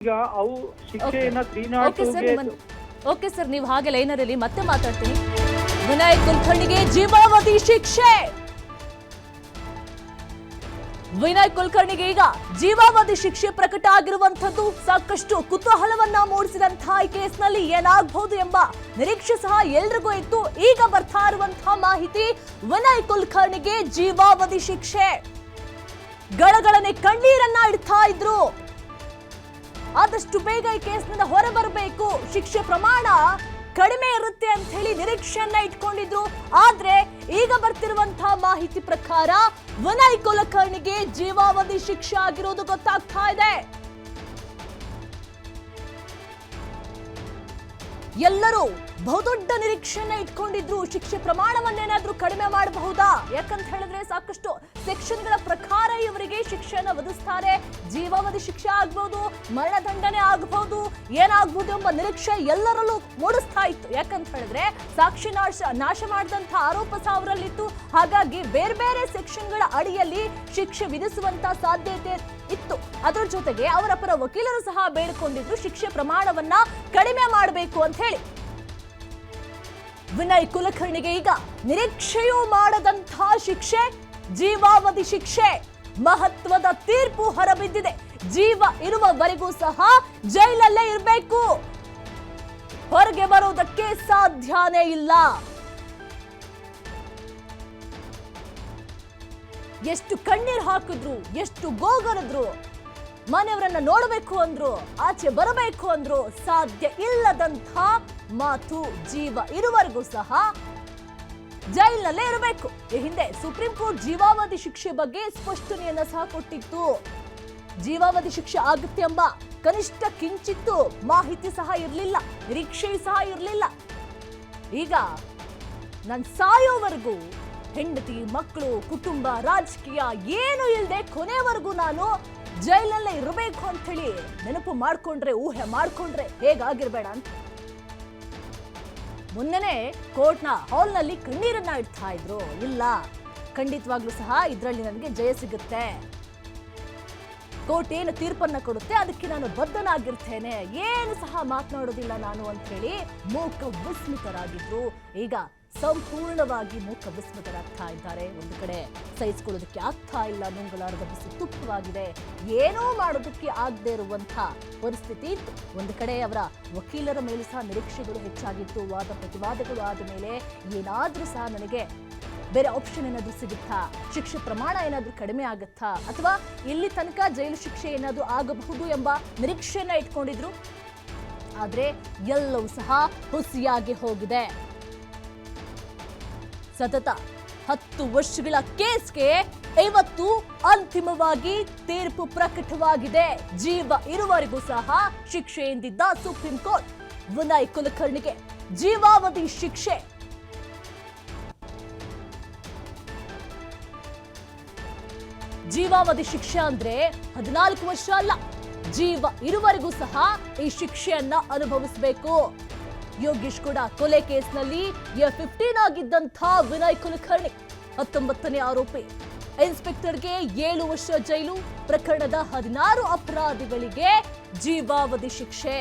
ಈಗ ಅವು ಶಿಕ್ಷೆಯನ್ನ 302 okay sir, ನೀವು ಹಾಗೆ ಲೈನರಲ್ಲಿ ಮತ್ತೆ ಮಾತಾಡ್ತೀನಿ. ವಿನಾಯಕ್ ಕುಲಕರ್ಣಿಗೆ ಜೀವಾವಧಿ ಶಿಕ್ಷೆ. ವಿನಾಯಕ್ ಕುಲಕರ್ಣಿಗೆ ಈಗ ಜೀವಾವಧಿ ಶಿಕ್ಷೆ ಪ್ರಕಟ ಆಗಿರುವಂತದ್ದು ಸಾಕಷ್ಟು ಕುತೂಹಲವನ್ನ ಮೂಡಿಸಿದಂತಹ ಈ ಕೇಸ್ನಲ್ಲಿ ಏನಾಗಬಹುದು ಎಂಬ ನಿರೀಕ್ಷೆ ಸಹ ಎಲ್ರಿಗೂ ಇತ್ತು. ಈಗ ಬರ್ತಾ ಇರುವಂತಹ ಮಾಹಿತಿ, ವಿನಾಯಕ್ ಕುಲಕರ್ಣಿಗೆ ಜೀವಾವಧಿ ಶಿಕ್ಷೆ. ಗಳಗಳನೆ ಕಣ್ಣೀರನ್ನ ಇಡ್ತಾ ಇದ್ರು. ಆದಷ್ಟು ಬೇಗ ಈ ಕೇಸ್ನಿಂದ ಹೊರಬರಬೇಕು, ಶಿಕ್ಷೆ ಪ್ರಮಾಣ ಕಡಿಮೆ ಇರುತ್ತೆ ಅಂತ ಹೇಳಿ ನಿರೀಕ್ಷೆಯನ್ನ ಇಟ್ಕೊಂಡಿದ್ರು. ಆದ್ರೆ ಈಗ ಬರ್ತಿರುವಂತಹ ಮಾಹಿತಿ ಪ್ರಕಾರ ವಿನಾಯಕ್ ಕುಲಕರ್ಣಿಗೆ ಜೀವಾವಧಿ ಶಿಕ್ಷೆ ಆಗಿರೋದು ಗೊತ್ತಾಗ್ತಾ ಇದೆ. ಎಲ್ಲರೂ ಬಹುದೊಡ್ಡ ನಿರೀಕ್ಷೆಯನ್ನ ಇಟ್ಕೊಂಡಿದ್ರು. ಶಿಕ್ಷೆ ಪ್ರಮಾಣವನ್ನೇನಾದ್ರೂ ಕಡಿಮೆ ಮಾಡಬಹುದಾ? ಯಾಕಂತ ಹೇಳಿದ್ರೆ ಸಾಕಷ್ಟು ಸೆಕ್ಷನ್ಗಳ ಪ್ರಕಾರ ಇವರಿಗೆ ಶಿಕ್ಷೆಯನ್ನ ವಿಧಿಸ್ತಾರೆ. ಜೀವಾವಧಿ ಶಿಕ್ಷೆ ಆಗ್ಬಹುದು, ಮರಣದಂಡನೆ ಆಗಬಹುದು, ಏನಾಗಬಹುದು ಎಂಬ ನಿರೀಕ್ಷೆ ಎಲ್ಲರಲ್ಲೂ ಮೂಡಿಸ್ತಾ ಇತ್ತು. ಯಾಕಂತ ಹೇಳಿದ್ರೆ ಸಾಕ್ಷಿ ನಾಶ ಮಾಡಿದಂತ ಆರೋಪ ಅವರಲ್ಲಿತ್ತು. ಹಾಗಾಗಿ ಬೇರೆ ಬೇರೆ ಸೆಕ್ಷನ್ಗಳ ಅಡಿಯಲ್ಲಿ ಶಿಕ್ಷೆ ವಿಧಿಸುವಂತ ಸಾಧ್ಯತೆ ಇತ್ತು. ಅದರ ಜೊತೆಗೆ ಅವರ ಪರ ವಕೀಲರು ಸಹ ಬೇಡಿಕೊಂಡಿದ್ರು ಶಿಕ್ಷೆ ಪ್ರಮಾಣವನ್ನ ಕಡಿಮೆ ಮಾಡಬೇಕು ಅಂತ ಹೇಳಿ. ವಿನಾಯಕ್ ಕುಲಕರ್ಣಿಗೆ ಈಗ ನಿರೀಕ್ಷೆಯೂ ಮಾಡದಂತಹ ಶಿಕ್ಷೆ, ಜೀವಾವಧಿ ಶಿಕ್ಷೆ. ಮಹತ್ವದ ತೀರ್ಪು ಹೊರಬಿದ್ದಿದೆ. ಜೀವ ಇರುವವರೆಗೂ ಸಹ ಜೈಲಲ್ಲೇ ಇರಬೇಕು, ಹೊರಗೆ ಬರೋದಕ್ಕೆ ಸಾಧ್ಯನೇ ಇಲ್ಲ. ಎಷ್ಟು ಕಣ್ಣೀರು ಹಾಕಿದ್ರು, ಎಷ್ಟು ಗೋಗರಿದ್ರು, ಮನೆಯವರನ್ನ ನೋಡಬೇಕು ಅಂದ್ರು, ಆಚೆ ಬರಬೇಕು ಅಂದ್ರು, ಸಾಧ್ಯ ಇಲ್ಲದಂಥ ಮಾತು. ಜೀವ ಇರುವವರೆಗೂ ಸಹ ಜೈಲಿನಲ್ಲೇ ಇರಬೇಕು. ಈ ಹಿಂದೆ ಸುಪ್ರೀಂ ಕೋರ್ಟ್ ಜೀವಾವಧಿ ಶಿಕ್ಷೆ ಬಗ್ಗೆ ಸ್ಪಷ್ಟನೆಯನ್ನ ಸಹ ಕೊಟ್ಟಿತ್ತು. ಜೀವಾವಧಿ ಶಿಕ್ಷೆ ಆಗುತ್ತೆ ಎಂಬ ಕನಿಷ್ಠ ಕಿಂಚಿತ್ತು ಮಾಹಿತಿ ಸಹ ಇರಲಿಲ್ಲ, ನಿರೀಕ್ಷೆ ಸಹ ಇರಲಿಲ್ಲ. ಈಗ ನಾನು ಸಾಯೋವರೆಗೂ ಹೆಂಡತಿ, ಮಕ್ಕಳು, ಕುಟುಂಬ, ರಾಜಕೀಯ ಏನು ಇಲ್ಲದೆ ಕೊನೆವರೆಗೂ ನಾನು ಜೈಲಲ್ಲೇ ಇರಬೇಕು ಅಂತ ಹೇಳಿ ನೆನಪು ಮಾಡ್ಕೊಂಡ್ರೆ, ಊಹೆ ಮಾಡ್ಕೊಂಡ್ರೆ ಹೇಗಾಗಿರ್ಬೇಡ ಅಂತ ಮೊನ್ನೆನೆ ಕೋರ್ಟ್ನ ಹಾಲ್ನಲ್ಲಿ ಕಣ್ಣೀರನ್ನ ಇಡ್ತಾ ಇದ್ರು. ಇಲ್ಲ, ಖಂಡಿತವಾಗ್ಲೂ ಸಹ ಇದರಲ್ಲಿ ನನಗೆ ಜಯ ಸಿಗುತ್ತೆ, ಕೋರ್ಟ್ ಏನು ತೀರ್ಪನ್ನ ಕೊಡುತ್ತೆ ಅದಕ್ಕೆ ನಾನು ಬದ್ಧನಾಗಿರ್ತೇನೆ, ಏನು ಸಹ ಮಾತನಾಡೋದಿಲ್ಲ ನಾನು ಅಂತ ಹೇಳಿ ಮೂಕ ವಿಸ್ಮಿತರಾಗಿದ್ರು. ಈಗ ಸಂಪೂರ್ಣವಾಗಿ ಮೂಕ ವಿಸ್ಮಿತರಾಗ್ತಾ ಇದ್ದಾರೆ. ಒಂದು ಕಡೆ ಸಹಿಸಿಕೊಳ್ಳೋದಕ್ಕೆ ಆಗ್ತಾ ಇಲ್ಲ, ನುಂಗಲಾರದ ಬಿಸಿ ತುಪ್ಪವಾಗಿದೆ, ಏನೋ ಮಾಡೋದಕ್ಕೆ ಆಗದೆ ಇರುವಂತಹ ಪರಿಸ್ಥಿತಿ ಇತ್ತು. ಒಂದು ಕಡೆ ಅವರ ವಕೀಲರ ಮೇಲೆ ಸಹ ನಿರೀಕ್ಷೆಗಳು ಹೆಚ್ಚಾಗಿತ್ತು. ವಾದ ಪ್ರತಿವಾದಗಳು ಆದ ಮೇಲೆ ಏನಾದ್ರೂ ಸಹ ನನಗೆ ಬೇರೆ ಆಪ್ಷನ್ ಏನಾದ್ರೂ ಸಿಗುತ್ತಾ, ಶಿಕ್ಷೆ ಪ್ರಮಾಣ ಏನಾದ್ರೂ ಕಡಿಮೆ ಆಗುತ್ತಾ, ಅಥವಾ ಇಲ್ಲಿ ತನಕ ಜೈಲು ಶಿಕ್ಷೆ ಏನಾದ್ರೂ ಆಗಬಹುದು ಎಂಬ ನಿರೀಕ್ಷೆಯನ್ನ ಇಟ್ಕೊಂಡಿದ್ರು. ಆದ್ರೆ ಎಲ್ಲವೂ ಸಹ ಹುಸಿಯಾಗಿ ಹೋಗಿದೆ. ಸತತ 10 ವರ್ಷಗಳ ಕೇಸ್ಗೆ ಇವತ್ತು ಅಂತಿಮವಾಗಿ ತೀರ್ಪು ಪ್ರಕಟವಾಗಿದೆ. ಜೀವ ಇರುವವರೆಗೂ ಸಹ ಶಿಕ್ಷೆ ಎಂದಿದ್ದ ಸುಪ್ರೀಂ ಕೋರ್ಟ್ ವಿನಾಯಕ್ ಕುಲಕರ್ಣಿಗೆ ಜೀವಾವಧಿ ಶಿಕ್ಷೆ. ಜೀವಾವಧಿ ಶಿಕ್ಷೆ ಅಂದ್ರೆ 14 ವರ್ಷ ಅಲ್ಲ, ಜೀವ ಇರುವವರೆಗೂ ಸಹ ಈ ಶಿಕ್ಷೆಯನ್ನ ಅನುಭವಿಸಬೇಕು. ಯೋಗೇಶ್ ಕೂಡ ಕೊಲೆ ಕೇಸ್ನಲ್ಲಿ F15 ಆಗಿದ್ದಂಥ ವಿನಾಯಕ್ ಕುಲಕರ್ಣಿ 19ನೇ ಆರೋಪಿ. ಇನ್ಸ್ಪೆಕ್ಟರ್ಗೆ 7 ವರ್ಷ ಜೈಲು, ಪ್ರಕರಣದ 16 ಅಪರಾಧಿಗಳಿಗೆ ಜೀವಾವಧಿ ಶಿಕ್ಷೆ.